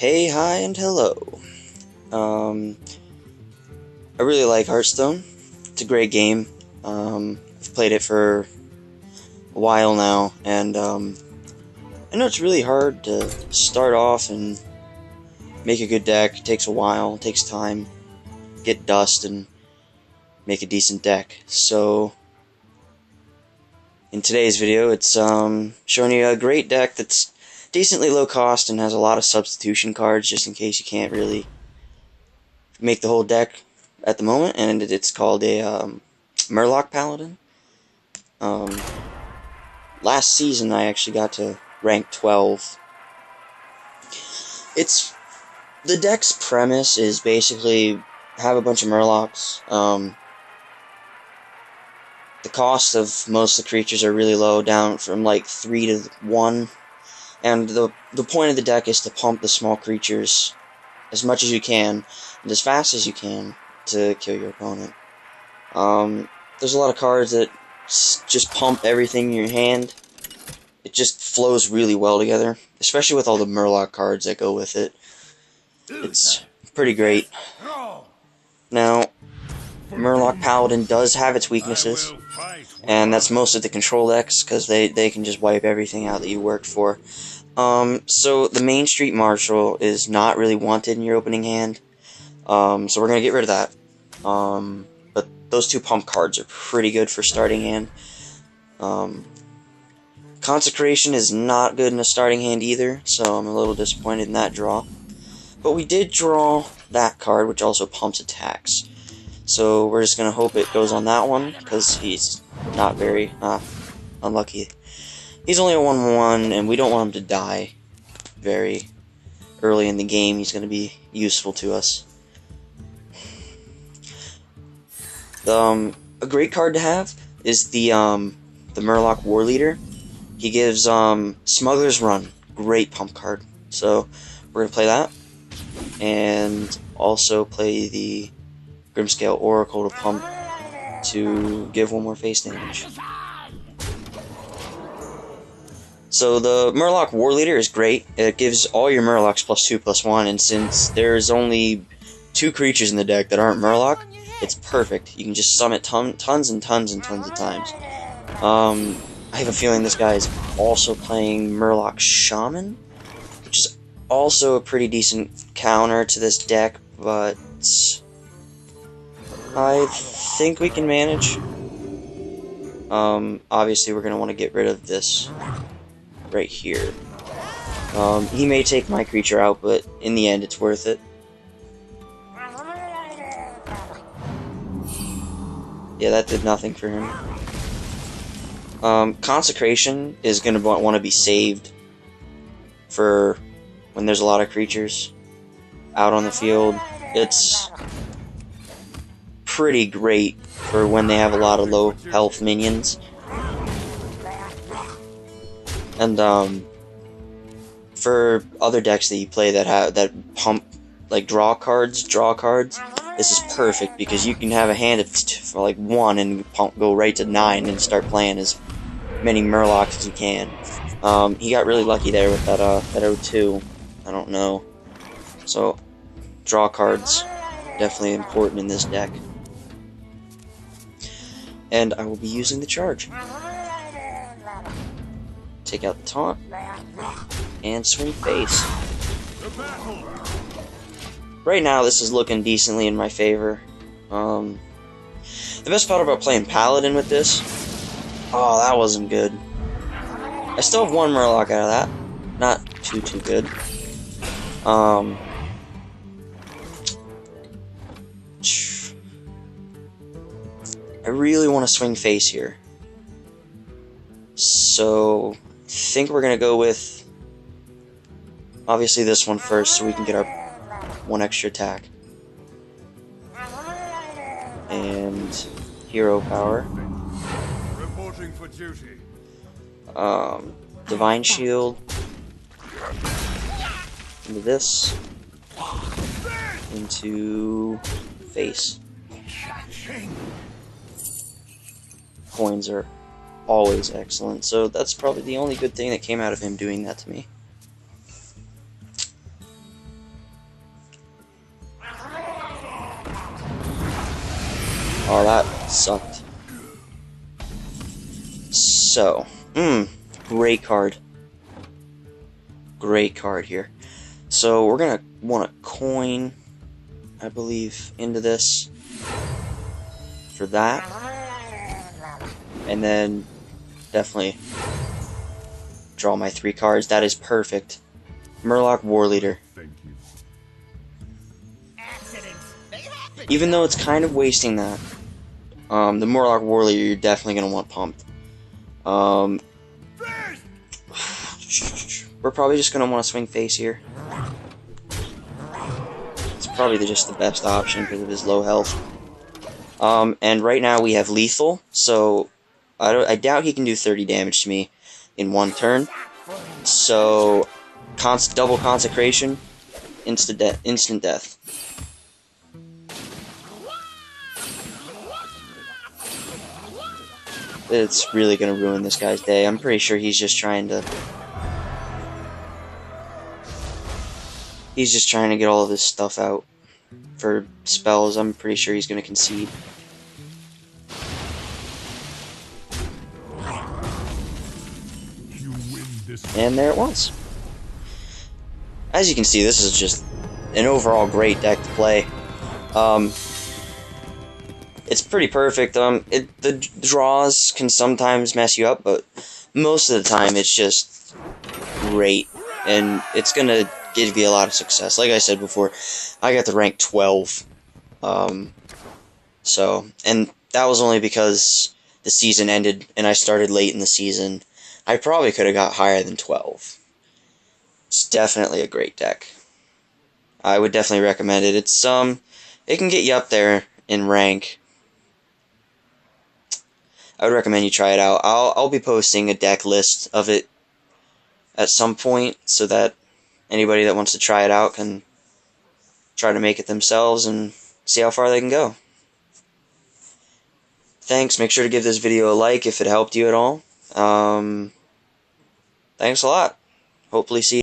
Hey, hi, and hello. I really like Hearthstone. It's a great game. I've played it for a while now, and I know it's really hard to start off and make a good deck. It takes a while, it takes time, get dust, and make a decent deck. So, in today's video, it's showing you a great deck that's decently low cost and has a lot of substitution cards just in case you can't really make the whole deck at the moment, and it's called a Murloc Paladin. Last season I actually got to rank 12. The deck's premise is basically have a bunch of Murlocs. The cost of most of the creatures are really low, down from like 3 to 1. And the point of the deck is to pump the small creatures as much as you can, and as fast as you can, to kill your opponent. There's a lot of cards that just pump everything in your hand. It just flows really well together, especially with all the Murloc cards that go with it. It's pretty great. Now, Murloc Paladin does have its weaknesses, and that's most of the control decks, because they can just wipe everything out that you worked for. So the Main Street Marshal is not really wanted in your opening hand, so we're going to get rid of that. But those two pump cards are pretty good for starting hand. Consecration is not good in a starting hand either, so I'm a little disappointed in that draw. But we did draw that card, which also pumps attacks. So we're just going to hope it goes on that one, because he's not very unlucky. He's only a 1/1, and we don't want him to die very early in the game. He's going to be useful to us. A great card to have is the Murloc War Leader. He gives Smuggler's Run. Great pump card. So we're going to play that. And also play the Grimscale Oracle to pump to give one more face damage. So the Murloc War Leader is great. It gives all your Murlocs +2/+1, and since there's only 2 creatures in the deck that aren't Murloc, it's perfect. You can just summon tons and tons and tons of times. I have a feeling this guy is also playing Murloc Shaman, which is also a pretty decent counter to this deck, but I think we can manage. Obviously we're going to want to get rid of this right here. He may take my creature out, but in the end it's worth it. Yeah, that did nothing for him. Consecration is going to want to be saved for when there's a lot of creatures out on the field. It's pretty great for when they have a lot of low health minions. And for other decks that you play that pump like draw cards, this is perfect because you can have a hand for like 1 and go right to 9 and start playing as many Murlocs as you can. He got really lucky there with that 0-2. I don't know. So draw cards definitely important in this deck. And I will be using the charge. Take out the taunt, and swing face. Right now, this is looking decently in my favor. The best part about playing Paladin with this... Oh, that wasn't good. I still have 1 Murloc out of that. Not too good. I really want to swing face here. So... I think we're going to go with, obviously, this one first, so we can get our 1 extra attack. And hero power. Reporting for duty. Divine Shield. Into this. Into face. Coins are always excellent, so that's probably the only good thing that came out of him doing that to me. Oh, that sucked. So, great card. Great card here. So, we're gonna want to coin, I believe, into this for that. And then, definitely draw my 3 cards. That is perfect. Murloc War Leader. Thank you. Even though it's kind of wasting that, the Murloc War Leader you're definitely going to want pumped. We're probably just going to want to swing face here. It's probably just the best option because of his low health. And right now we have lethal, so I doubt he can do 30 damage to me in 1 turn. So, double consecration, instant death. It's really gonna ruin this guy's day. I'm pretty sure he's just trying to get all of this stuff out for spells. I'm pretty sure he's gonna concede. And there it was. As you can see, this is just an overall great deck to play. It's pretty perfect. The draws can sometimes mess you up, but most of the time it's just great, and it's gonna give you a lot of success. Like I said before, I got the rank 12. And that was only because the season ended and I started late in the season. I probably could have got higher than 12. It's definitely a great deck. I would definitely recommend it. It's it can get you up there in rank. I would recommend you try it out. I'll be posting a deck list of it at some point so that anybody that wants to try it out can try to make it themselves and see how far they can go. Thanks. Make sure to give this video a like if it helped you at all. Thanks a lot. Hopefully see you.